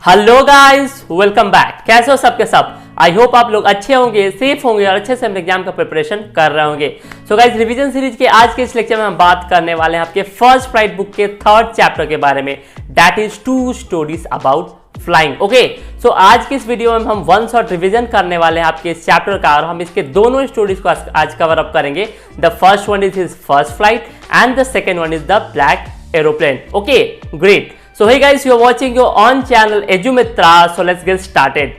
Hello guys, welcome back. कैसे हो सबके सब? आई होप आप लोग अच्छे होंगे, सेफ होंगे और अच्छे से अपने एग्जाम का प्रिपरेशन कर रहे होंगे। सो गाइस, रिवीजन सीरीज के आज के इस लेक्चर में हम बात करने वाले हैं आपके फर्स्ट फ्लाइट बुक के थर्ड चैप्टर के बारे में, that is 2 stories about flying. Okay, so आज की इस वीडियो में हम वन शॉट रिवीजन करने वाले हैं आपके इस चैप्टर का, और हम इसके दोनों स्टोरीज को आज कवर अप करेंगे। The first one is his first flight and the second one is the black aeroplane. Okay, great. So hey guys, you are watching your on channel EduMitra. So let's get started.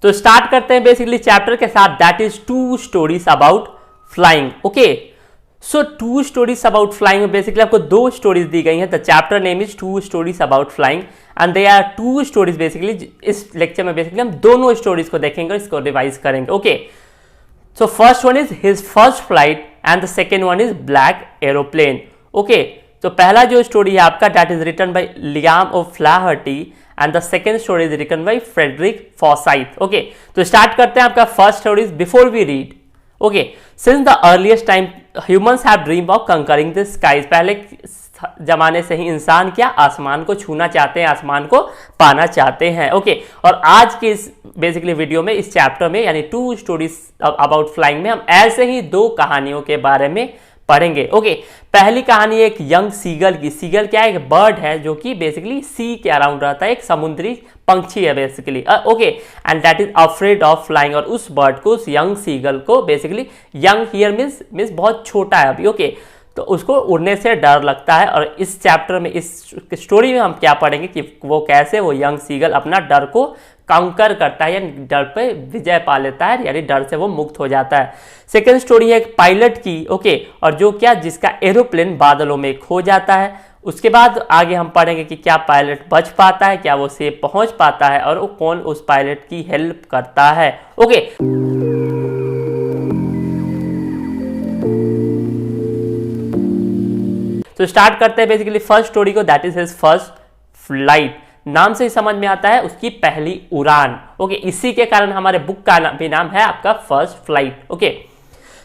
तो start करते हैं basically chapter के साथ, that is 2 stories about flying. Okay, so 2 stories about flying में basically आपको 2 स्टोरीज दी गई हैं. The chapter name is 2 stories about flying and they are 2 stories. Basically इस लेक्चर में बेसिकली हम दोनों स्टोरीज को देखेंगे और इसको रिवाइज करेंगे. Okay, so first one is his first flight and the second one is black aeroplane. Okay, तो पहला जो स्टोरी है आपका, that is written by Liam O'Flaherty and the second story is written by Frederick Forsyth. Okay, तो start करते हैं. आपका first story is before we read. Okay, since the earliest time humans have dream of conquering the skies. पहले जमाने से ही इंसान क्या आसमान को छूना चाहते हैं, आसमान को पाना चाहते हैं. ओके, और आज के इस बेसिकली वीडियो में, इस चैप्टर में, यानी 2 स्टोरीज अबाउट फ्लाइंग में हम ऐसे ही 2 कहानियों के बारे में पढ़ेंगे. ओके, पहली कहानी एक यंग सीगल की. सीगल क्या है? एक बर्ड है जो कि बेसिकली सी के अराउंड रहता है, एक समुद्री पंछी है basically. Okay, and that is afraid of flying. और उस बर्ड को, उस यंग सीगल को, बेसिकली यंग हियर मीन्स बहुत छोटा है अभी. ओके, तो उसको उड़ने से डर लगता है. और इस चैप्टर में, इस स्टोरी में हम क्या पढ़ेंगे कि वो कैसे वो यंग सीगल अपना डर को काउंटर करता है, यानी डर पे विजय पा लेता है, यानी डर से वो मुक्त हो जाता है. सेकेंड स्टोरी है एक पायलट की. ओके, और जो क्या, जिसका एरोप्लेन बादलों में खो जाता है. उसके बाद आगे हम पढ़ेंगे कि क्या पायलट बच पाता है, क्या वो सेफ पहुंच पाता है, और वो कौन उस पायलट की हेल्प करता है. ओके, तो स्टार्ट करते हैं बेसिकली फर्स्ट स्टोरी को, that is his first flight. नाम से ही समझ में आता है उसकी पहली उड़ान. ओके, इसी के कारण हमारे बुक का भी नाम है आपका फर्स्ट फ्लाइट. ओके,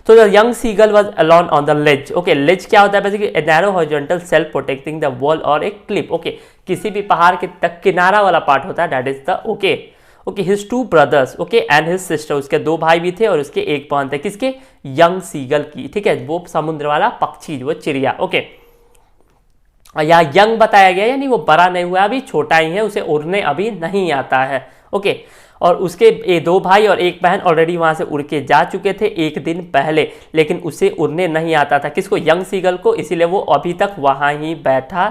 तो the young seagull was alone on the ledge. Okay, ledge क्या होता है? Basically a narrow horizontal shelf protecting the wall और एक क्लिप. ओके, किसी भी पहाड़ के तक किनारा वाला पार्ट होता है, that is the okay. Okay, his 2 brothers, okay, and his sister. उसके 2 भाई भी थे और उसके एक बहन थे. किसके? यंग सीगल की. ठीक है, वो समुद्र वाला पक्षी, वो चिड़िया. ओके, यहाँ यंग बताया गया, यानी वो बड़ा नहीं हुआ, अभी छोटा ही है, उसे उड़ने अभी नहीं आता है. ओके, और उसके ये 2 भाई और एक बहन ऑलरेडी वहां से उड़ के जा चुके थे एक दिन पहले, लेकिन उसे उड़ने नहीं आता था. किसको? यंग सीगल को. इसीलिए वो अभी तक वहां ही बैठा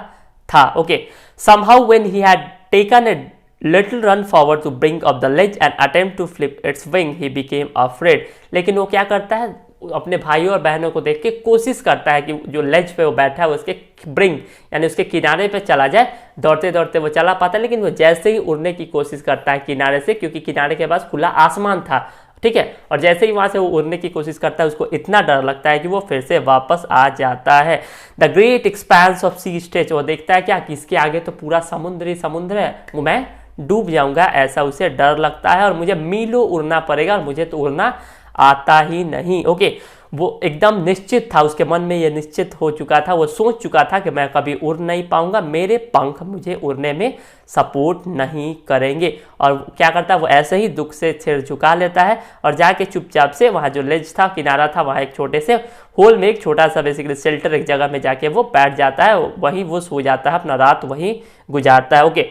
था. Okay, somehow when he had taken a little run forward to brink of the ledge and attempt to flip its wing he became afraid. लेकिन वो क्या करता है? अपने भाइयों और बहनों को देख के कोशिश करता है कि जो लेज पे वो बैठा है उसके ब्रिंग, यानी उसके किनारे पे चला जाए. दौड़ते दौड़ते वो चला पाता है, लेकिन वो जैसे ही उड़ने की कोशिश करता है किनारे से, क्योंकि किनारे के पास खुला आसमान था. ठीक है, और जैसे ही वहां से वो उड़ने की कोशिश करता है, उसको इतना डर लगता है कि वो फिर से वापस आ जाता है. The great expanse of sea stretch. वो देखता है क्या, किसके आगे तो पूरा समुद्र ही समुद्र है, मैं डूब जाऊंगा, ऐसा उसे डर लगता है, और मुझे मीलों उड़ना पड़ेगा, और मुझे तो उड़ना आता ही नहीं. ओके, वो एकदम निश्चित था, उसके मन में ये निश्चित हो चुका था, वो सोच चुका था कि मैं कभी उड़ नहीं पाऊंगा, मेरे पंख मुझे उड़ने में सपोर्ट नहीं करेंगे. और क्या करता है? वो ऐसे ही दुख से सिर झुका लेता है और जाके चुपचाप से वहाँ जो लेज था, किनारा था, वहाँ एक छोटे से होल में एक छोटा सा बेसिकली शेल्टर एक जगह में जाके वो बैठ जाता है, वहीं वो सो जाता है, अपना रात वहीं गुजारता है. Okay,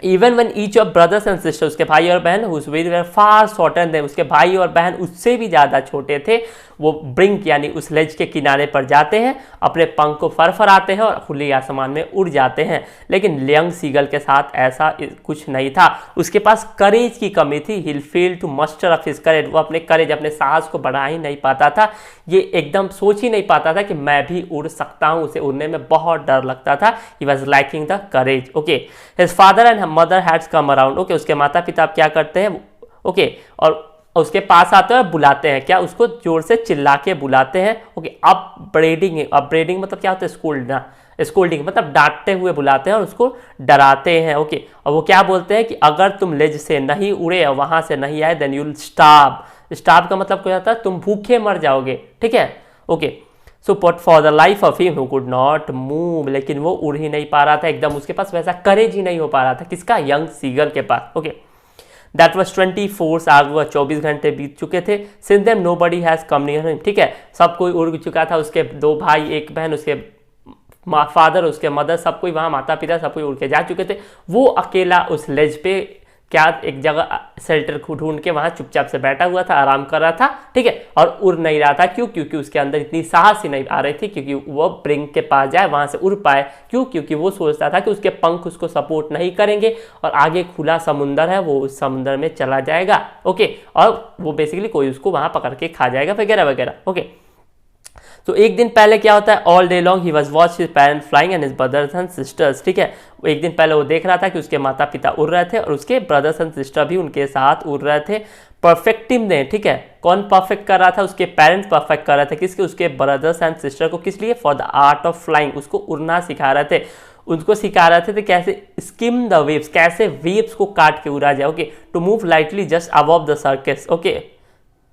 even one each of brothers and sister, उसके भाई और बहन हुज वे वर फार शॉर्टर देन, उसके भाई और बहन उससे भी ज़्यादा छोटे थे, वो ब्रिंक यानी उस लेज के किनारे पर जाते हैं, अपने पंख को फरफराते हैं और खुले आसमान में उड़ जाते हैं. लेकिन यंग सीगल के साथ ऐसा कुछ नहीं था. उसके पास करेज की कमी थी. He fail to muster up his courage. वो अपने करेज, अपने साहस को बढ़ा ही नहीं पाता था. ये एकदम सोच ही नहीं पाता था कि मैं भी उड़ सकता हूँ. उसे उड़ने में बहुत डर लगता था. He was lacking the courage. Okay, his father and mother had come around. Okay, उसके माता पिता क्या करते हैं? ओके, और उसके पास आते हैं और बुलाते हैं. क्या? उसको जोर से चिल्ला के बुलाते हैं. ओके, अपब्रेडिंग मतलब क्या होता है? स्कोल्डिंग मतलब डांटते हुए बुलाते हैं और उसको डराते हैं. ओके, और वो क्या बोलते हैं कि अगर तुम लेज से नहीं उड़े और वहां से नहीं आए, then you will starve, starve का मतलब क्या होता है, तुम भूखे मर जाओगे, ठीक है। Okay, so but for the life of him who could not move, लेकिन वो उड़ ही नहीं पा रहा था एकदम, उसके पास वैसा करेज ही नहीं हो पा रहा था, किसका, यंग सीगल के पास। ओके, दैट वॉज 24 आवर्स, 24 घंटे बीत चुके थे। Since them nobody has come near him, ठीक है, सब कोई उड़ चुका था, उसके 2 भाई 1 बहन, उसके फादर, उसके मदर, सब कोई वहाँ, माता पिता सब कोई उड़ के जा चुके थे। वो अकेला उस लेज पे क्या एक जगह शेल्टर ढूंढ के वहाँ चुपचाप से बैठा हुआ था, आराम कर रहा था, ठीक है, और उड़ नहीं रहा था। क्यों? क्योंकि उसके अंदर इतनी साहस ही नहीं आ रही थी क्योंकि वो ब्रिंक के पास जाए, वहाँ से उड़ पाए। क्यों? क्योंकि वो सोचता था कि उसके पंख उसको सपोर्ट नहीं करेंगे और आगे खुला समुंदर है, वो उस समुंदर में चला जाएगा। ओके, और वो बेसिकली कोई उसको वहाँ पकड़ के खा जाएगा वगैरह वगैरह। ओके, तो एक दिन पहले क्या होता है, all day long he was watch his parents flying and his brothers and sisters, ठीक है। एक दिन पहले वो देख रहा था कि उसके माता पिता उड़ रहे थे और उसके ब्रदर्स एंड सिस्टर भी उनके साथ उड़ रहे थे। परफेक्टिंग ने, ठीक है, कौन परफेक्ट कर रहा था, उसके पेरेंट्स परफेक्ट कर रहे थे, किसके, उसके ब्रदर्स एंड सिस्टर को, किस लिए, for the art of flying, उसको उड़ना सिखा रहे थे, उनको सिखा रहे थे कैसे स्किम द वेव्स, कैसे वेव्स को काट के उड़ा जाए। Okay, to move lightly just above the surface, okay,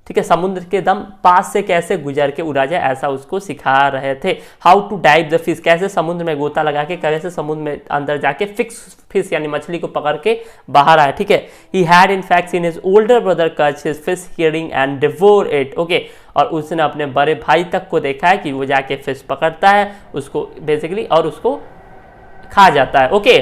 ठीक है, समुद्र के दम पास से कैसे गुजर के उड़ा जाए, ऐसा उसको सिखा रहे थे। How to dive the fish, कैसे समुद्र में गोता लगा के कैसे समुद्र में अंदर जाके फिक्स फिश यानी मछली को पकड़ के बाहर आए, ठीक है। He had in fact seen his older brother catch his fish hearing and devour it, okay, और उसने अपने बड़े भाई तक को देखा है कि वो जाके फिश पकड़ता है उसको बेसिकली और उसको खा जाता है। Okay,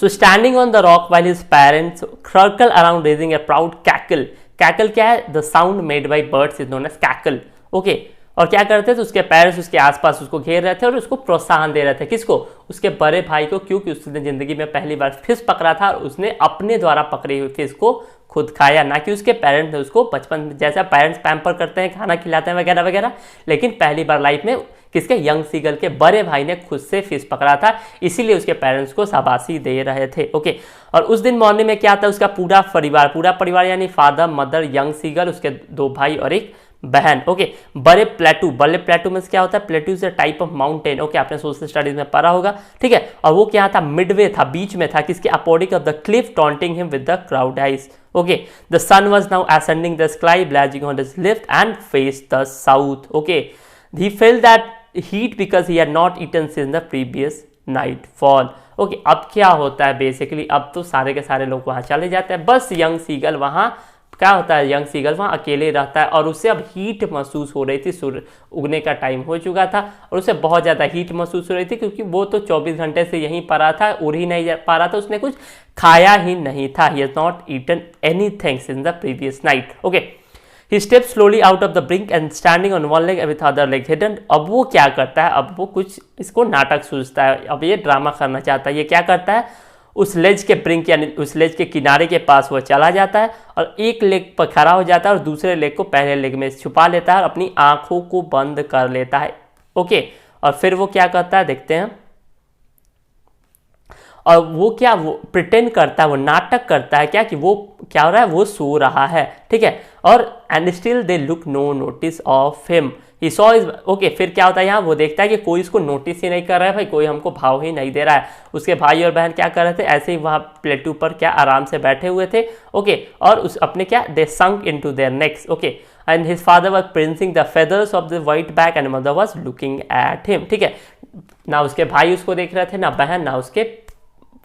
so standing on the rock while his parents circle around raising a proud cackle, cackle क्या है, the sound made by birds is known as cackle. Okay, और क्या करते थे, उसके पेरेंट्स उसके आसपास उसको घेर रहे थे और उसको प्रोत्साहन दे रहे थे, किसको, उसके बड़े भाई को, क्योंकि उसने जिंदगी में पहली बार फिश पकड़ा था और उसने अपने द्वारा पकड़ी हुई फिश को खुद खाया, ना कि उसके पेरेंट्स ने उसको बचपन जैसा पेरेंट्स पैम्पर करते हैं, खाना खिलाते हैं वगैरह वगैरह, लेकिन पहली बार लाइफ में किसके, यंग सीगल के बड़े भाई ने खुद से फिश पकड़ा था, इसीलिए उसके पेरेंट्स को शाबाशी दे रहे थे। ओके, और उस दिन मॉर्निंग में क्या था, उसका पूरा परिवार यानी फादर, मदर, यंग सीगल, उसके 2 भाई और 1 बहन। ओके, बड़े प्लेटू में क्या होता है, प्लेटू is a type of mountain. Okay, आपने सोशल स्टडीज में पढ़ा होगा, ठीक है, और वो क्या था, मिडवे था, बीच में था, किसके, अपोडिक of the cliff taunting him with the crowd eyes. Okay, the sun was now ascending the sky, blazing on his left and faced the south. Okay, he felt that heat because he had not eaten since the previous nightfall. Okay, अब क्या होता है basically, अब तो सारे के सारे लोग वहाँ चले जाते हैं, बस यंग सीगल वहाँ क्या होता है, यंग सीगल वहाँ अकेले रहता है और उससे अब हीट महसूस हो रही थी, सूर्य उगने का टाइम हो चुका था और उसे बहुत ज़्यादा हीट महसूस हो रही थी क्योंकि वो तो 24 घंटे से यहीं पड़ा था, उड़ ही नहीं पा रहा था, उसने कुछ खाया ही नहीं था। He has not eaten anything since the previous night. Okay, He steps slowly out of the brink and standing on one leg with other leg hidden. अब वो क्या करता है, अब वो कुछ इसको नाटक सूझता है, अब ये ड्रामा करना चाहता है। ये क्या करता है, उस लेज के ब्रिंक यानी उस लेज के किनारे के पास वो चला जाता है और एक लेग पर खड़ा हो जाता है और दूसरे लेग को पहले लेग में छुपा लेता है और अपनी आंखों को बंद कर लेता है। ओके, और फिर वो क्या करता है देखते हैं, और वो क्या, वो प्रिटेंड करता है, वो नाटक करता है क्या कि वो क्या हो रहा है, वो सो रहा है, ठीक है, और and still they look no notice of him, he saw is. Okay, फिर क्या होता है यहाँ, वो देखता है कि कोई इसको नोटिस ही नहीं कर रहा है, भाई कोई हमको भाव ही नहीं दे रहा है। उसके भाई और बहन क्या कर रहे थे, ऐसे ही वहाँ प्लेटू पर क्या आराम से बैठे हुए थे। ओके, और उस अपने क्या, they sunk into their necks. Okay, and his father was preening the feathers of the white back and mother was looking at him, ठीक है, ना उसके भाई उसको देख रहे थे, ना बहन, ना उसके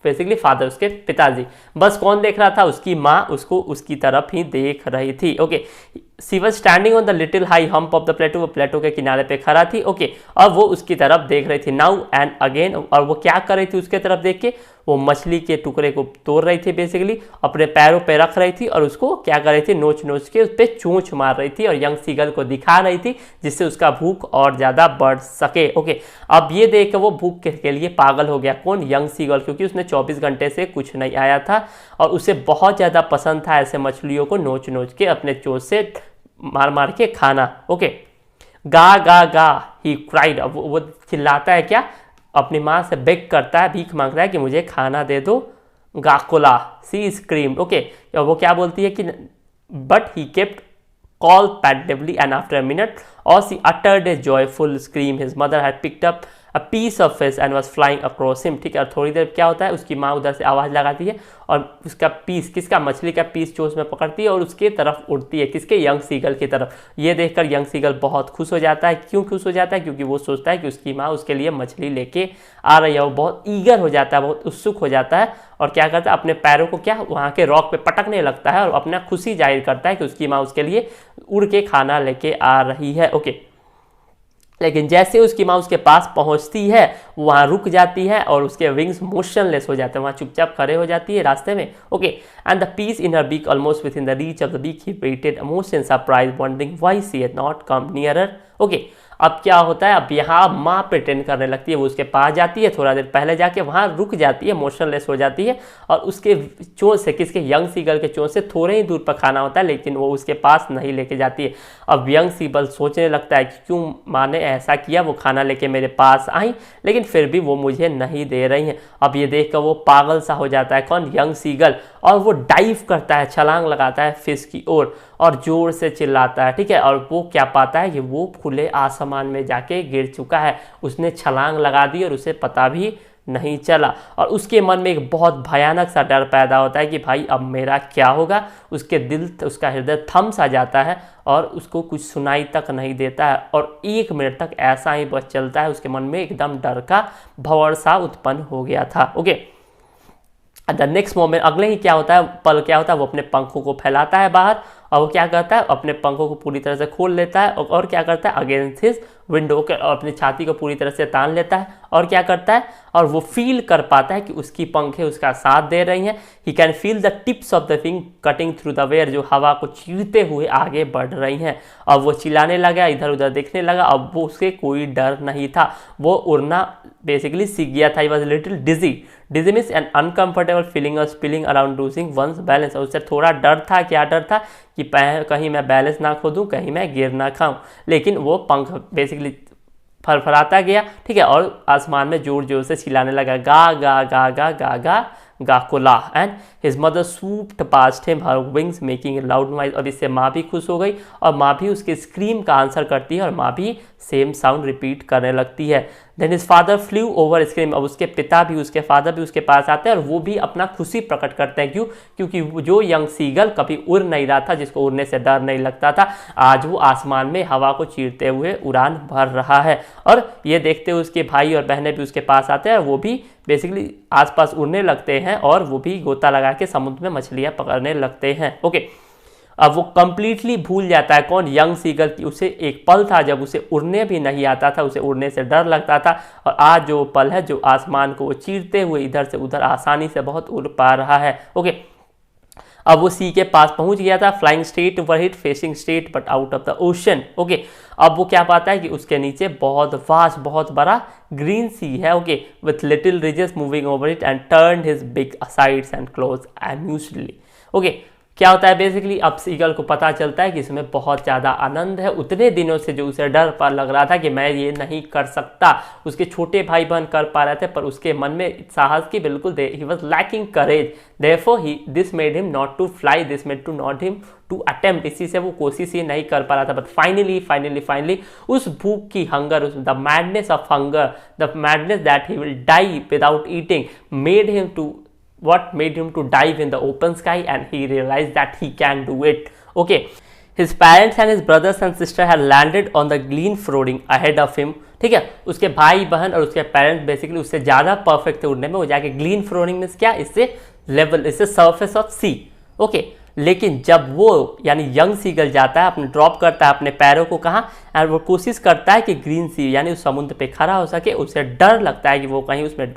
बेसिकली फादर, उसके पिताजी, बस कौन देख रहा था, उसकी माँ उसको उसकी तरफ ही देख रही थी। Okay, she was standing on the little high hump of the plateau, वो प्लेटो के किनारे पे खड़ा थी। ओके, और वो उसकी तरफ देख रही थी नाउ एंड अगेन, और वो क्या कर रही थी उसके तरफ देख के, वो मछली के टुकड़े को तोड़ रही थी, बेसिकली अपने पैरों पे रख रही थी और उसको क्या कर रही थी, नोच नोच के उस पर चोंच मार रही थी और यंग सीगल को दिखा रही थी जिससे उसका भूख और ज़्यादा बढ़ सके। ओके, अब ये देख के वो भूख के लिए पागल हो गया, कौन, यंग सीगल, क्योंकि उसने 24 घंटे से कुछ नहीं आया था और उसे बहुत ज़्यादा पसंद था ऐसे मछलियों को नोच नोच के अपने चोंच से मार मार के खाना। ओके, गा गा गा ही क्राइड, अब वो चिल्लाता है क्या, अपनी माँ से बेग करता है, भीख मांग रहा है कि मुझे खाना दे दो, गाकोला, सी स्क्रीम। ओके, वो क्या बोलती है कि but he kept call patiently and after a minute or she uttered a joyful scream his mother had picked up a piece of fish and was flying across him, ठीक है। और थोड़ी देर क्या होता है, उसकी माँ उधर से आवाज़ लगाती है और उसका पीस, किसका, मछली का पीस चोंच में पकड़ती है और उसके तरफ उड़ती है, किसके, यंग सीगल की तरफ। ये देखकर यंग सीगल बहुत खुश हो जाता है। क्यों खुश हो जाता है? क्योंकि वो सोचता है कि उसकी माँ उसके लिए मछली लेके आ रही है। वो बहुत ईगर हो जाता है, बहुत उत्सुक हो जाता है और क्या करता है, अपने पैरों को क्या वहाँ के रॉक पे पटकने लगता है और अपना खुशी जाहिर करता है कि उसकी माँ उसके लिए उड़ के खाना लेके आ रही है। ओके, लेकिन जैसे उसकी माँ उसके पास पहुंचती है, वो वहाँ रुक जाती है और उसके विंग्स मोशनलेस हो जाते हैं, वहाँ चुपचाप खड़े हो जाती है रास्ते में। Okay, and the piece in her beak almost within the reach of the beak, he waited most in surprise wondering why she had not come nearer. Okay, अब क्या होता है, अब यहाँ माँ प्रिटेंड करने लगती है, वो उसके पास जाती है, थोड़ा देर पहले जाके वहाँ रुक जाती है, मोशनलेस हो जाती है और उसके चोंच से, किसके, यंग सीगल के चोंच से थोड़े ही दूर पर खाना होता है, लेकिन वो उसके पास नहीं लेके जाती है। अब यंग सीगल सोचने लगता है कि क्यों माँ ने ऐसा किया, वो खाना लेके मेरे पास आई लेकिन फिर भी वो मुझे नहीं दे रही हैं। अब ये देखकर वो पागल सा हो जाता है, कौन, यंग सीगल, और वो डाइव करता है, छलांग लगाता है फिश की ओर और जोर से चिल्लाता है, ठीक है। और वो क्या पाता है कि वो खुले आसमान में जाके गिर चुका है, उसने छलांग लगा दी और उसे पता भी नहीं चला। और उसके मन में एक बहुत भयानक सा डर पैदा होता है कि भाई अब मेरा क्या होगा। उसका हृदय थम सा जाता है और उसको कुछ सुनाई तक नहीं देता है और 1 मिनट तक ऐसा ही बस चलता है। उसके मन में एकदम डर का भंवर सा उत्पन्न हो गया था। ओके, द नेक्स्ट मोमेंट, अगले ही क्या होता है, पल क्या होता है, वो अपने पंखों को फैलाता है बाहर और वो क्या करता है, अपने पंखों को पूरी तरह से खोल लेता है और क्या करता है, अगेंस्ट हिज विंडो के, और अपनी छाती को पूरी तरह से तान लेता है और क्या करता है, और वो फील कर पाता है कि उसकी पंखें उसका साथ दे रही हैं। He can feel the tips of the wing cutting through the air, जो हवा को चीरते हुए आगे बढ़ रही हैं। अब वो चिल्लाने लगा, इधर उधर देखने लगा, अब वो उसके कोई डर नहीं था, वो उड़ना बेसिकली सीख गया था। He was little dizzy, dizzy means an uncomfortable feeling of spilling around losing one's balance. और उससे थोड़ा डर था, क्या डर था कि कहीं मैं बैलेंस ना खो दूं, कहीं मैं गिर ना खाऊं। लेकिन वो पंख बेसिकली फरफराता गया, ठीक है, और आसमान में जोर जोर से चिल्लाने लगा, गा गा गा गा गा गा गाकोला। And his mother swooped past him, her wings making a loud noise. और इससे माँ भी खुश हो गई और माँ भी उसके स्क्रीम का आंसर करती है और माँ भी सेम साउंड रिपीट करने लगती है। Then his father flew over scream, अब उसके पिता भी, उसके फादर भी उसके पास आते हैं और वो भी अपना खुशी प्रकट करते हैं। क्यों? क्योंकि जो यंग सीगल कभी उड़ नहीं रहा था, जिसको उड़ने से डर नहीं लगता था, आज वो आसमान में हवा को चीरते हुए उड़ान भर रहा है। और ये देखते हुए उसके भाई और बहनें भी उसके पास आते हैं और वो भी बेसिकली आसपास उड़ने लगते हैं और वो भी गोता लगा के समुद्र में मछलियां पकड़ने लगते हैं। ओके, अब वो कंप्लीटली भूल जाता है, कौन, यंग सीगल की। उसे एक पल था जब उसे उड़ने भी नहीं आता था, उसे उड़ने से डर लगता था, और आज जो पल है जो आसमान को वो चीरते हुए इधर से उधर आसानी से बहुत उड़ पा रहा है। ओके, अब वो सी के पास पहुंच गया था, flying straight over it, facing straight but out of the ocean. Okay, अब वो क्या पाता है कि उसके नीचे बहुत वास्ट, बहुत बड़ा ग्रीन सी है। Okay, with little ridges moving over it and turned his beak sideways and crowed amusingly. Okay, क्या होता है बेसिकली, अब सीगल को पता चलता है कि इसमें बहुत ज़्यादा आनंद है। उतने दिनों से जो उसे डर पर लग रहा था कि मैं ये नहीं कर सकता, उसके छोटे भाई बहन कर पा रहे थे, पर उसके मन में साहस की बिल्कुल, he was lacking courage, therefore this made him not to fly, this made to not him to attempt, इसी से वो कोशिश ही नहीं कर पा रहा था। बट फाइनली उस भूख की hunger, the madness of hunger, the madness that he will die without eating made him to what made him to dive in the open sky, and he realized that he can do it. Okay, his parents and his brothers and sister had landed on the green flooding ahead of him. ठीक है, उसके भाई बहन और उसके parents basically उससे ज़्यादा perfect थे उड़ने में। वो जाके ग्रीन फ्लोरिंग में क्या, इससे लेवल, इससे सरफेस ऑफ सी। ओके, लेकिन जब वो यानी यंग सीगल जाता है, अपने ड्रॉप करता है अपने पैरों को कहाँ, और वो कोशिश करता है कि ग्रीन सी यानी उस समुद्र पे खड़ा हो सके, उसे डर लगता है कि वो कहीं उसमें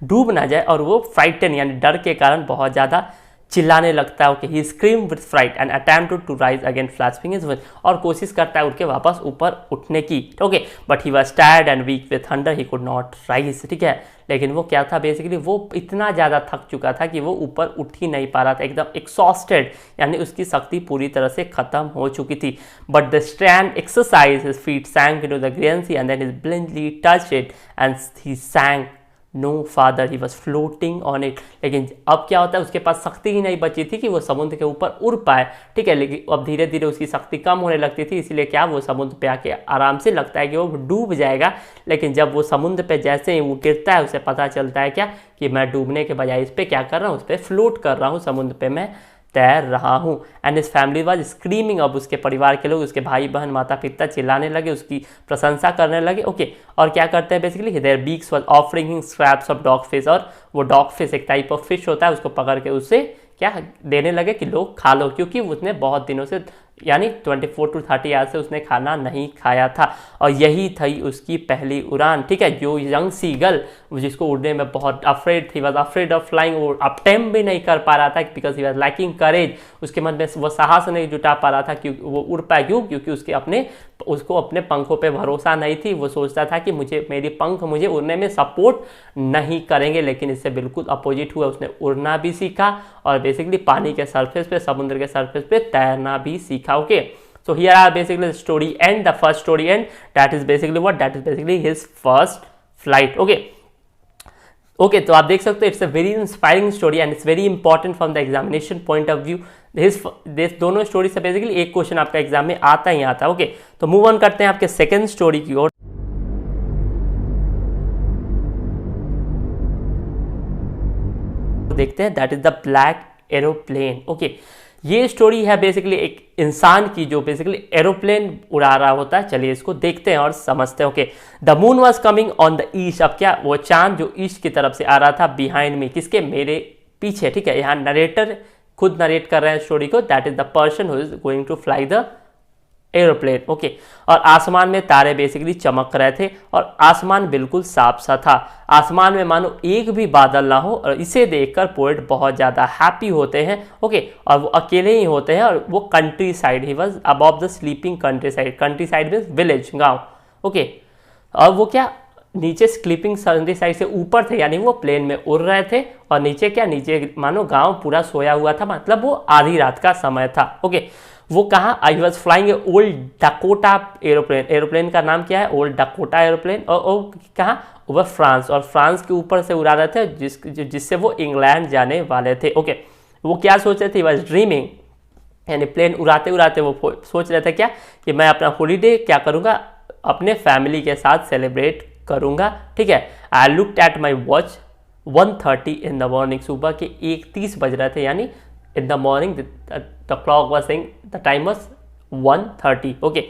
डूब ना जाए और वो फ्राइटन यानी डर के कारण बहुत ज़्यादा चिल्लाने लगता है। Okay, he scream with fright and attempted to rise again flashing his wings, और कोशिश करता है उड़ के वापस ऊपर उठने की। Okay, but he was tired and weak with thunder, he could not rise. ठीक है, लेकिन वो क्या था बेसिकली, वो इतना ज़्यादा थक चुका था कि वो ऊपर उठ ही नहीं पा रहा था, एकदम एक्सॉस्टेड, यानी उसकी शक्ति पूरी तरह से खत्म हो चुकी थी। But the strange exercise, his feet sank into the green sea and then his ब्लिंडली touched it and he sank no farther, he was floating on it. लेकिन अब क्या होता है, उसके पास शक्ति ही नहीं बची थी कि वो समुद्र के ऊपर उड़ पाए, ठीक है। लेकिन अब धीरे धीरे उसकी शक्ति कम होने लगती थी, इसलिए क्या वो समुद्र पे आके आराम से लगता है कि वो डूब जाएगा। लेकिन जब वो समुद्र पे जैसे ही वो गिरता है, उसे पता चलता है क्या कि मैं डूबने के बजाय इस पर क्या कर रहा हूँ, उस पर फ्लोट कर रहा हूँ, समुद्र पे मैं तैर रहा हूँ। एंड इस फैमिली वाज स्क्रीमिंग, अब उसके परिवार के लोग, उसके भाई बहन माता पिता चिल्लाने लगे, उसकी प्रशंसा करने लगे, ओके। और क्या करते हैं basically, there beaks was offering him scraps of dog fish, और वो डॉग फिश एक टाइप ऑफ फिश होता है, उसको पकड़ के उससे क्या देने लगे कि लोग खा लो, क्योंकि उसने बहुत दिनों से यानी 24 to 30 आवर्स से उसने खाना नहीं खाया था। और यही थी उसकी पहली उड़ान, ठीक है। जो यंग सीगल जिसको उड़ने में बहुत अफ्रेड थी, वॉज अफ्रेड ऑफ फ्लाइंग, वो अटेम्प्ट भी नहीं कर पा रहा था बिकॉज ही वॉज लैकिंग करेज, उसके मन में वो साहस नहीं जुटा पा रहा था कि वो उड़ पाए। क्यों? क्योंकि उसको अपने पंखों पे भरोसा नहीं थी। वो सोचता था कि मेरी पंख मुझे उड़ने में सपोर्ट नहीं करेंगे, लेकिन इससे बिल्कुल अपोजिट हुआ। उसने उड़ना भी सीखा और बेसिकली पानी के सरफेस पे, समुद्र के सरफेस पे तैरना भी सीखा, okay. So here are basically the story end, the first story end, that is basically what? That is basically his first flight, okay. Okay, तो आप देख सकते हो it's a very inspiring story and it's very important from the examination point of view. This दोनों story से basically एक question आपका exam में आता ही आता है, ओके। तो मूव ऑन करते हैं आपके सेकंड स्टोरी की ओर। देखते हैं, that is the black aeroplane, okay. ये स्टोरी है बेसिकली एक इंसान की जो बेसिकली एरोप्लेन उड़ा रहा होता है। चलिए इसको देखते हैं और समझते हैं, okay. The moon was coming on the east, अब क्या वो चांद जो ईस्ट की तरफ से आ रहा था, बिहाइंड मी, किसके? मेरे पीछे, ठीक है। यहाँ नरेटर खुद नरेट कर रहे हैं स्टोरी को, that is the person who is going to fly the aeroplane, okay. और आसमान में तारे बेसिकली चमक रहे थे और आसमान बिल्कुल साफ सा था। आसमान में मानो एक भी बादल ना हो, और इसे देखकर पोएट बहुत ज़्यादा हैप्पी होते हैं, ओके। और वो अकेले ही होते हैं और वो country side, he was above the sleeping country side. Country side means village, गाँव, ओके। और वो क्या नीचे स्लीपिंग कंट्री साइड से ऊपर थे, यानी वो प्लेन में उड़ रहे थे, और नीचे क्या, नीचे मानो गाँव पूरा सोया हुआ था, मतलब वो आधी रात का समय था, ओके। वो कहाँ? I was flying A old Dakota aeroplane. Aeroplane का नाम क्या है? Old Dakota aeroplane. और कहाँ? वो फ्रांस, और फ्रांस के ऊपर से उड़ा रहे थे, जिससे वो इंग्लैंड जाने वाले थे, ओके। वो क्या सोच रहे थे? वॉज ड्रीमिंग, यानी प्लेन उड़ाते उड़ाते वो सोच रहे थे क्या कि मैं अपना हॉलीडे क्या करूँगा, अपने फैमिली के साथ सेलिब्रेट करूँगा, ठीक है। I looked at my watch 1:30 in the morning, सुबह के 1:30 बज रहे थे, यानी in the morning the clock was saying the time was 1:30, okay.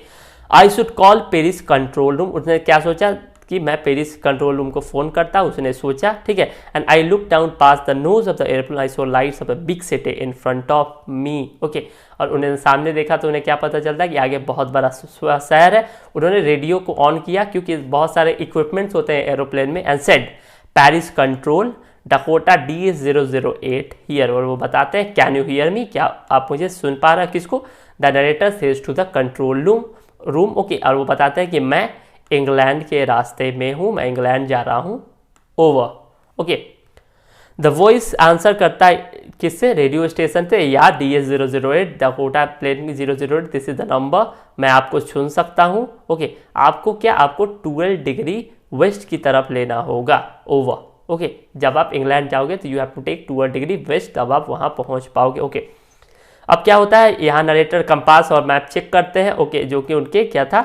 I should call Paris control room. उसने क्या सोचा कि मैं पेरिस कंट्रोल रूम को फ़ोन करता, उसने सोचा, ठीक है। And I look down pass the nose of the airplane, I so lights of a big city in front of me, okay. और उन्हें सामने देखा तो उन्हें क्या पता चलता है कि आगे बहुत बड़ा शहर है। उन्होंने रेडियो को ऑन किया, क्योंकि बहुत सारे इक्विपमेंट्स होते हैं एरोप्लेन में, and said Paris control Dakota D008 here, और वो बताते हैं कैन यू हियर मी, क्या आप मुझे सुन पा रहे हैं? किसको? The narrator says to the control room, okay. और वो बताते हैं कि मैं इंग्लैंड के रास्ते में हूँ, मैं इंग्लैंड जा रहा हूँ, over, okay. The voice answer करता है किससे? रेडियो स्टेशन से, या DS008 Dakota plane 008, this is the number, मैं आपको सुन सकता हूँ, ओके। आपको क्या? आपको 12 डिग्री वेस्ट की तरफ लेना होगा, ओवर, ओके। जब आप इंग्लैंड जाओगे तो you have to take 12 degree west, तब आप वहाँ पहुँच पाओगे, ओके। अब क्या होता है, यहाँ नरेटर कंपास और मैप चेक करते हैं, ओके, जो कि उनके क्या था,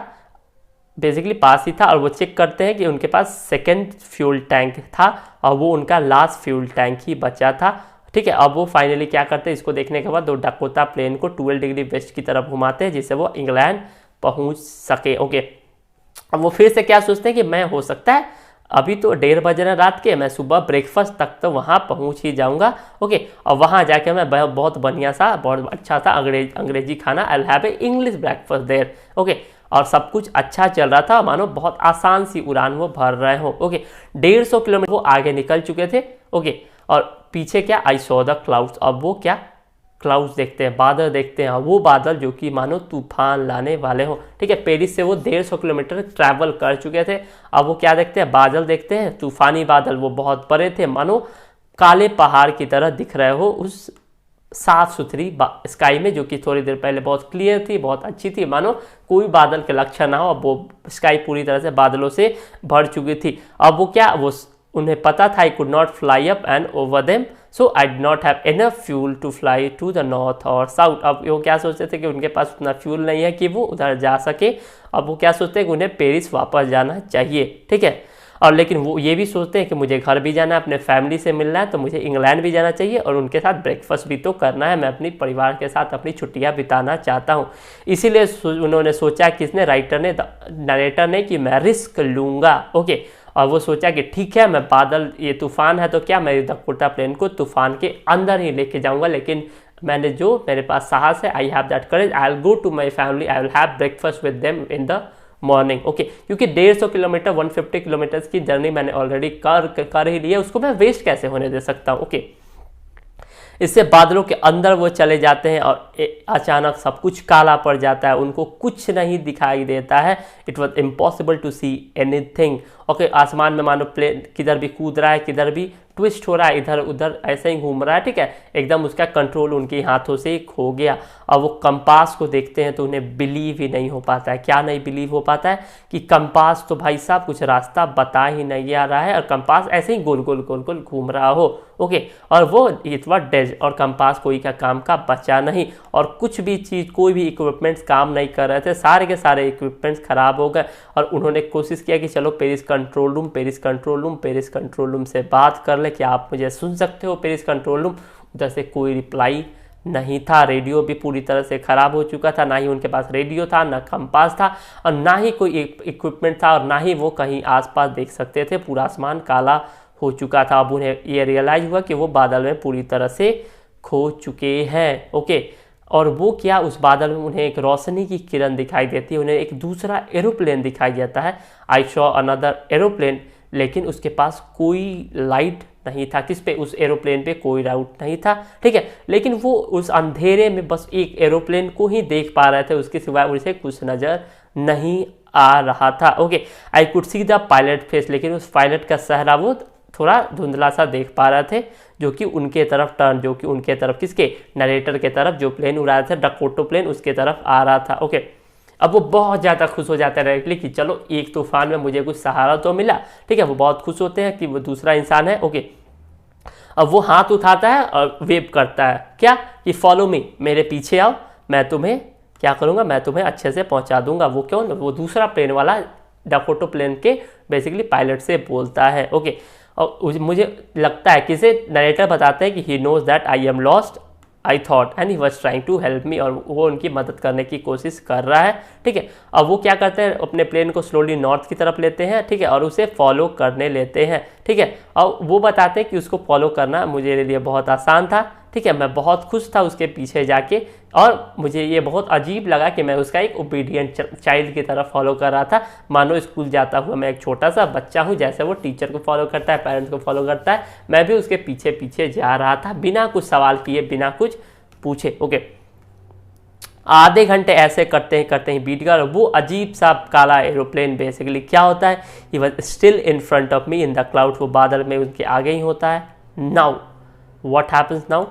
बेसिकली पास ही था, और वो चेक करते हैं कि उनके पास सेकेंड फ्यूल टैंक था, और वो उनका लास्ट फ्यूल टैंक ही बचा था, ठीक है। अब वो फाइनली क्या करते हैं, इसको देखने के बाद वो डकोटा प्लेन को 12 डिग्री वेस्ट की तरफ घुमाते हैं, जिससे वो इंग्लैंड पहुँच सके, ओके। अब वो फिर से क्या सोचते हैं कि मैं हो सकता है अभी तो 1:30 बज रहे रात के, मैं सुबह ब्रेकफास्ट तक तो वहाँ पहुँच ही जाऊँगा, ओके। और वहाँ जाके मैं बहुत बढ़िया सा, बहुत अच्छा सा अंग्रेजी खाना, I will have a English breakfast there, okay. और सब कुछ अच्छा चल रहा था, मानो बहुत आसान सी उड़ान वो भर रहे हो, ओके। 150 किलोमीटर वो आगे निकल चुके थे, ओके। और पीछे क्या, आई सॉ द क्लाउड्स, अब वो क्या क्लाउड्स देखते हैं, बादल देखते हैं, वो बादल जो कि मानो तूफान लाने वाले हो, ठीक है। पेरिस से वो 150 किलोमीटर ट्रैवल कर चुके थे। अब वो क्या देखते हैं, बादल देखते हैं, तूफानी बादल, वो बहुत बड़े थे, मानो काले पहाड़ की तरह दिख रहे हो उस साफ सुथरी स्काई में, जो कि थोड़ी देर पहले बहुत क्लियर थी, बहुत अच्छी थी, मानो कोई बादल के लक्षण ना हो। अब वो स्काई पूरी तरह से बादलों से भर चुकी थी। अब वो क्या, वो उन्हें पता था I could not fly up and over them, so I did not have enough fuel to fly to the north और साउथ। अब वो क्या सोचते थे कि उनके पास उतना फ्यूल नहीं है कि वो उधर जा सके। अब वो क्या सोचते हैं कि उन्हें पेरिस वापस जाना चाहिए, ठीक है। और लेकिन वो ये भी सोचते हैं कि मुझे घर भी जाना है, अपने फैमिली से मिलना है, तो मुझे इंग्लैंड भी जाना चाहिए और उनके साथ ब्रेकफास्ट भी तो करना है, मैं अपनी परिवार के साथ अपनी छुट्टियां बिताना चाहता हूँ। इसीलिए उन्होंने सोचा, किसने, राइटर ने, नरेटर ने, कि मैं रिस्क लूँगा। ओके, और वो सोचा कि ठीक है, मैं बादल, ये तूफान है तो क्या, मैं डकोटा प्लेन को तूफान के अंदर ही लेके जाऊँगा, लेकिन मैंने जो मेरे पास साहस है, I have that courage, I will go to my family, I will have breakfast with them in the morning. Okay, क्योंकि 150 किलोमीटर 150 किलोमीटर की जर्नी मैंने ऑलरेडी कर ही ली है, उसको मैं वेस्ट कैसे होने दे सकता हूँ। ओके, इससे बादलों के अंदर वो चले जाते हैं और अचानक सब कुछ काला पड़ जाता है, उनको कुछ नहीं दिखाई देता है। It was impossible to see anything. Okay, आसमान में मानो प्लेन किधर भी कूद रहा है, किधर भी ट्विस्ट हो रहा है, इधर उधर ऐसे ही घूम रहा है, ठीक है। एकदम उसका कंट्रोल उनके हाथों से खो गया। और वो कंपास को देखते हैं तो उन्हें बिलीव ही नहीं हो पाता है। क्या नहीं बिलीव हो पाता है कि कंपास तो भाई साहब कुछ रास्ता बता ही नहीं आ रहा है और कंपास ऐसे ही गोल गोल गोल गोल घूम रहा हो। ओके, और वो इतना डेड और कंपास कोई का काम का बचा नहीं और कुछ भी चीज़, कोई भी इक्विपमेंट्स काम नहीं कर रहे थे, सारे के सारे इक्विपमेंट्स खराब हो गए। और उन्होंने कोशिश किया कि चलो Paris control room, Paris control room, Paris control room से बात कर ले, क्या आप मुझे सुन सकते हो पेरिस कंट्रोल रूम। उधर से कोई रिप्लाई नहीं था। रेडियो भी पूरी तरह से ख़राब हो चुका था, ना ही उनके पास रेडियो था, ना कंपास था और ना ही कोई इक्विपमेंट था और ना ही वो कहीं आसपास देख सकते थे। पूरा आसमान काला हो चुका था। अब उन्हें ये रियलाइज हुआ कि वो बादल में पूरी तरह से खो चुके हैं। ओके, और वो क्या, उस बादल में उन्हें एक रोशनी की किरण दिखाई देती है, उन्हें एक दूसरा एरोप्लेन दिखाई देता है। आई शॉ अनदर एरोप्लेन, लेकिन उसके पास कोई लाइट नहीं था। किस पे, उस एरोप्लेन पे कोई लाइट नहीं था, ठीक है। लेकिन वो उस अंधेरे में बस एक एरोप्लेन को ही देख पा रहे थे, उसके सिवाय उसे कुछ नज़र नहीं आ रहा था। Okay, I could see the pilot face, लेकिन उस पायलट का चेहरा वो थोड़ा धुंधला सा देख पा रहे थे, जो कि उनके तरफ टर्न, जो कि उनके तरफ, किसके, नरेटर के तरफ, जो प्लेन उड़ा रहे थे डकोटो प्लेन, उसके तरफ आ रहा था। ओके, अब वो बहुत ज़्यादा खुश हो जाते हैं डायरेक्टली कि चलो एक तूफान में मुझे कुछ सहारा तो मिला, ठीक है। वो बहुत खुश होते हैं कि वो दूसरा इंसान है। ओके, अब वो हाथ उठाता है और वेव करता है, क्या, कि फॉलो मी, मेरे पीछे आओ, मैं तुम्हें क्या करूँगा, मैं तुम्हें अच्छे से पहुँचा दूंगा। वो क्यों, वो दूसरा प्लेन वाला डकोटो प्लेन के बेसिकली पायलट से बोलता है। ओके, और मुझे लगता है, किसे, नरेटर बताते हैं कि he knows that I am lost, I thought and he was trying to help me, और वो उनकी मदद करने की कोशिश कर रहा है, ठीक है। अब वो क्या करते हैं, अपने प्लेन को स्लोली नॉर्थ की तरफ लेते हैं, ठीक है, और उसे फॉलो करने लेते हैं, ठीक है। और वो बताते हैं कि उसको फॉलो करना मुझे लिए बहुत आसान था, ठीक है। मैं बहुत खुश था उसके पीछे जाके और मुझे ये बहुत अजीब लगा कि मैं उसका एक ओबीडियंट चाइल्ड की तरह फॉलो कर रहा था, मानो स्कूल जाता हुआ मैं एक छोटा सा बच्चा हूँ, जैसे वो टीचर को फॉलो करता है, पेरेंट्स को फॉलो करता है, मैं भी उसके पीछे पीछे जा रहा था, बिना कुछ सवाल किए, बिना कुछ पूछे। ओके, आधे घंटे ऐसे करते ही बीत गया और वो अजीब सा काला एरोप्लेन बेसिकली क्या होता है, he was still in front of me in the cloud, वो बादल में उनके आगे ही होता है। Now what happens now,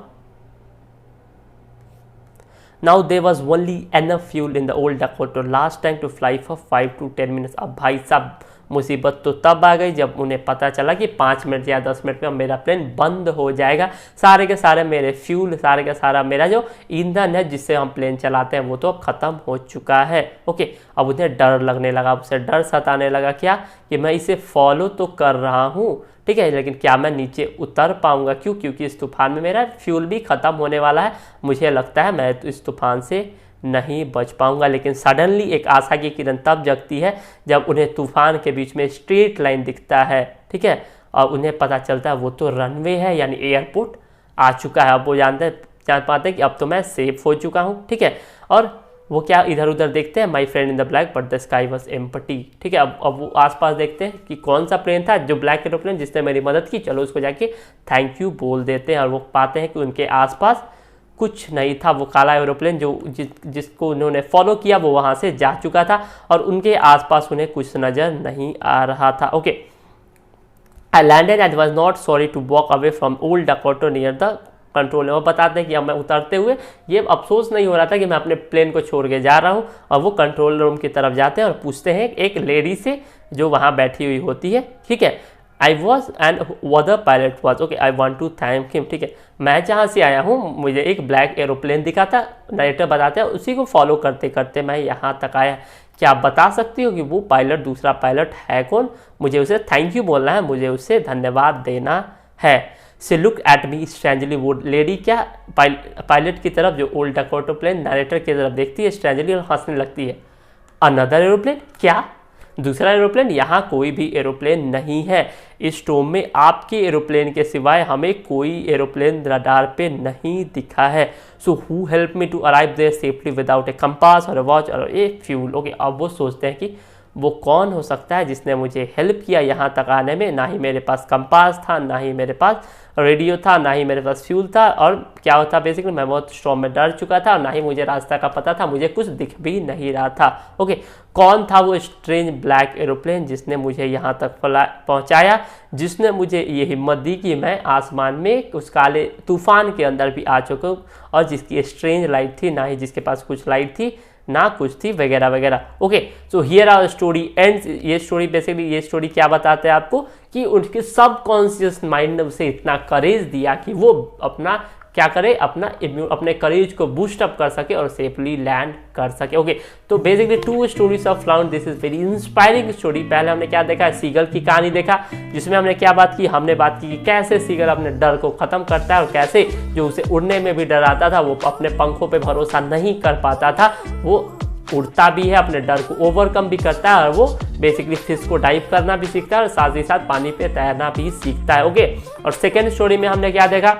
Now there was only enough fuel in the old Dakota last time to fly for 5 to 10 minutes. अब भाई साहब मुसीबत तो तब आ गई जब उन्हें पता चला कि 5 मिनट या 10 मिनट में मेरा प्लेन बंद हो जाएगा। सारे के सारे मेरे फ्यूल, सारे का सारा मेरा जो ईंधन है जिससे हम प्लेन चलाते हैं वो तो अब ख़त्म हो चुका है। ओके, अब उन्हें डर लगने लगा, उसे डर सताने लगा, क्या, कि मैं इसे फॉलो तो कर रहा हूँ, ठीक है, लेकिन क्या मैं नीचे उतर पाऊंगा, क्यों, क्योंकि इस तूफान में मेरा फ्यूल भी ख़त्म होने वाला है, मुझे लगता है मैं इस तूफान से नहीं बच पाऊंगा। लेकिन सडनली एक आशा की किरण तब जगती है जब उन्हें तूफान के बीच में स्ट्रेट लाइन दिखता है, ठीक है, और उन्हें पता चलता है वो तो रनवे है, यानी एयरपोर्ट आ चुका है। अब वो जान पाते हैं कि अब तो मैं सेफ हो चुका हूँ, ठीक है। और वो क्या, इधर उधर देखते हैं, my friend in the black but the sky was empty, ठीक है। अब वो आसपास देखते हैं कि कौन सा प्लेन था, जो ब्लैक एरोप्लेन जिसने मेरी मदद की, चलो उसको जाके थैंक यू बोल देते हैं। और वो पाते हैं कि उनके आसपास कुछ नहीं था, वो काला एरोप्लेन जो जिसको उन्होंने फॉलो किया वो वहाँ से जा चुका था और उनके आसपास उन्हें कुछ नज़र नहीं आ रहा था। Okay, I landed and was not sorry to walk away from old Dakota near the control. वो बताते हैं कि अब मैं उतरते हुए ये अफसोस नहीं हो रहा था कि मैं अपने प्लेन को छोड़ के जा रहा हूँ। और वो कंट्रोल रूम की तरफ जाते हैं और पूछते हैं एक लेडी से जो वहाँ बैठी हुई होती है, ठीक है, I was and other pilot was, okay, I want to thank him, ठीक है, मैं जहाँ से आया हूँ मुझे एक ब्लैक एरोप्लेन दिखा था, नरेटर बताते हैं, उसी को फॉलो करते करते मैं यहाँ तक आया। क्या आप बता सकती हो कि वो पायलट, दूसरा पायलट है कौन? मुझे उसे थैंक यू बोलना है, मुझे उसे धन्यवाद देना है। से लुक एट मी स्ट्रेंजली, वो लेडी क्या पायलट की तरफ, जो ओल्ड डकोटा प्लेन नरेटर की तरफ देखती है स्ट्रेंजली और हंसने लगती है। अनदर एरोप्लेन, क्या दूसरा एरोप्लेन? यहाँ कोई भी एरोप्लेन नहीं है। इस टोम में आपके एरोप्लेन के सिवाय हमें कोई एरोप्लेन रडार पे नहीं दिखा है। So who help me to arrive there safely without a compass और ए वॉच और ए फ्यूल। ओके, अब वो सोचते हैं कि वो कौन हो सकता है जिसने मुझे हेल्प किया यहाँ तक आने में। ना ही मेरे पास कंपास था, ना ही मेरे पास रेडियो था, ना ही मेरे पास फ्यूल था, और क्या होता बेसिकली मैं बहुत स्टॉर्म में डर चुका था, और ना ही मुझे रास्ता का पता था, मुझे कुछ दिख भी नहीं रहा था। ओके, कौन था वो स्ट्रेंज ब्लैक एरोप्लेन जिसने मुझे यहाँ तक पहुँचाया, जिसने मुझे ये हिम्मत दी कि मैं आसमान में उस काले तूफान के अंदर भी आ चुका हूँ, और जिसकी स्ट्रेंज लाइट थी, ना ही जिसके पास कुछ लाइट थी, ना कुछ थी, वगैरह वगैरह। Okay, so here our story ends. ये स्टोरी बेसिकली, ये स्टोरी क्या बताते हैं आपको कि उनके सबकॉन्शियस माइंड ने उसे इतना करेज दिया कि वो अपना क्या करे, अपने करेज को बूस्ट अप कर सके और सेफली लैंड कर सके। ओके, तो basically 2 stories of clown, this is very inspiring story. पहले हमने क्या देखा, सीगल की कहानी देखा, जिसमें हमने क्या बात की, हमने बात की कि कैसे सीगल अपने डर को खत्म करता है, और कैसे जो उसे उड़ने में भी डर आता था, वो अपने पंखों पे भरोसा नहीं कर पाता था, वो उड़ता भी है, अपने डर को ओवरकम भी करता है, और वो बेसिकली फिश को डाइव करना भी सीखता है, और साथ ही साथ पानी पे तैरना भी सीखता है। ओके, और सेकेंड स्टोरी में हमने क्या देखा,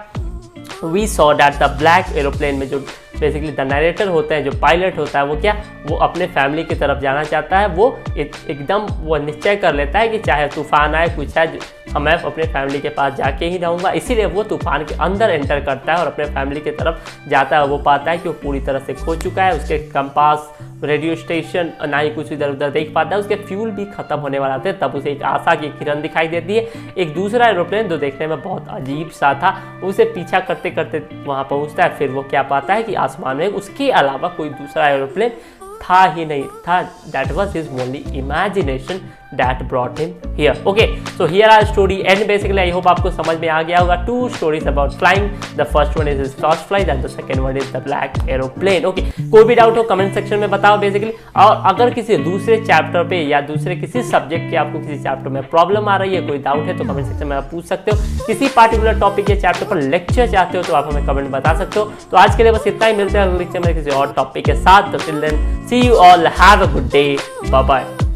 we saw that the black aeroplane में जो बेसिकली द नरेटर होते हैं, जो पायलट होता है, वो क्या, वो अपने फैमिली की तरफ जाना चाहता है। वो एकदम वो निश्चय कर लेता है कि चाहे तूफान आए, कुछ है, मैं अपने फैमिली के पास जाके ही रहूँगा। इसीलिए वो तूफान के अंदर एंटर करता है और अपने फैमिली की तरफ जाता है। वो पाता है कि वो पूरी तरह से खो चुका है, उसके कंपास, रेडियो स्टेशन, ना ही कुछ इधर उधर देख पाता है, उसके फ्यूल भी खत्म होने वाला थे। तब उसे एक आशा की किरण दिखाई देती है, एक दूसरा एरोप्लेन जो देखने में बहुत अजीब सा था, उसे पीछा करते करते वहाँ पहुँचता है। फिर वो क्या पाता है कि आसमान में उसके अलावा कोई दूसरा एरोप्लेन था ही नहीं था। That was his only imagination that brought him here. Okay, so here are story and basically I hope आपको समझ में आ गया होगा। 2 stories about flying. The first one is his first flight and the second one is the black aeroplane. Okay, कोई भी doubt हो comment section में बताओ बेसिकली। और अगर किसी दूसरे चैप्टर पे या दूसरे किसी सब्जेक्ट के आपको किसी चैप्टर में प्रॉब्लम आ रही है, कोई डाउट है, तो कमेंट सेक्शन में आप पूछ सकते हो। किसी पार्टिकुलर टॉपिक या चैप्टर पर लेक्चर चाहते हो तो आप हमें कमेंट बता सकते हो। तो आज के लिए बस इतना ही, मिलते हैं अगले लेक्चर में किसी और टॉपिक के साथ। तो till then see you all, have a good day, bye bye.